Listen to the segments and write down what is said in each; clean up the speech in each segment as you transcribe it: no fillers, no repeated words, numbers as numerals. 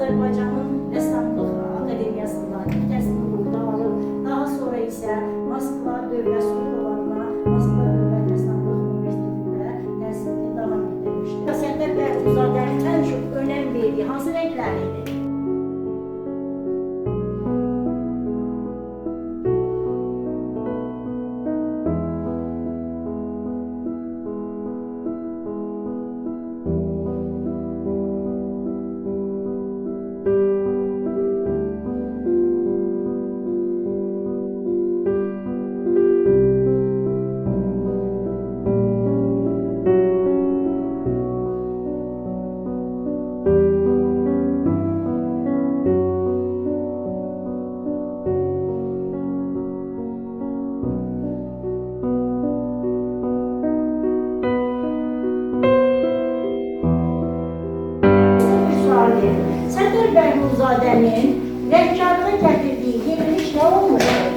Azərbaycanın Rəssamlıq Akademiyasından ilk təhsilini alıb, daha sonra isə Moskva Dövlət Soyqolanına, Moskva Dövlət Rəssamlıq Universitetində təhsilini davam etdirmişdir. Sərdar Bəhruzadənin ən çox önəm verdiyi hansı rənglər idi? Sərdar Bəhruzadənin rəngkarlığa gətirdiyi yeniliş nə olmuşdur?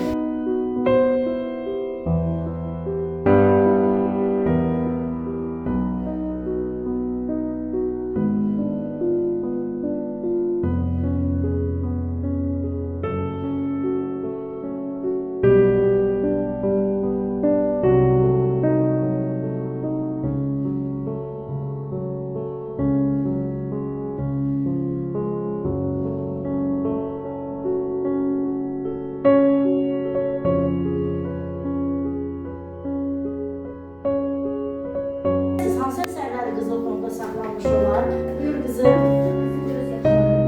Hansı əsərləri qızıl fonda saxlanmış olar? Buyur qızım.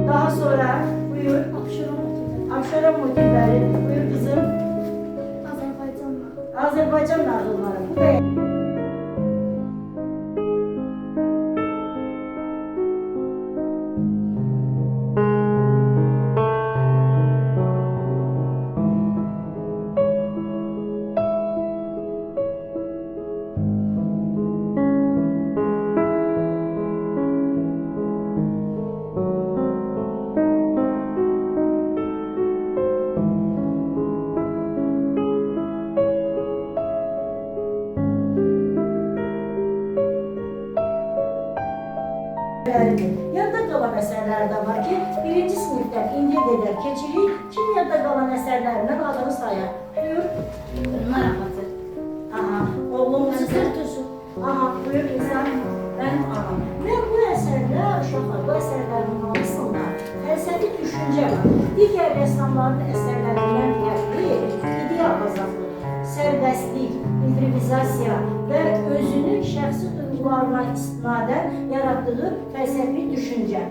Daha sonra buyur. Abşeron motivləri. Buyur qızım. Azərbaycan nağılları. Bu da yadda qalan əsərlər də var ki, birinci sinifdən indiyə qədər keçirik. Kim yadda qalan əsərlərindən adını sayar? Buyur. Narahatı. Aha, oğlum Sırtışı. aha, buyur insan. Mən bu əsərdə uşaqlar, bu əsərlərin hamısında fəlsəfi düşüncə var. Digər rəssamların əsərlərindən fərqli, ideya azadlıq, sərbəstlik, improvizasiya və özünün şəxsi duyğularına istinadən yaratdığı fəlsəfi düşüncə.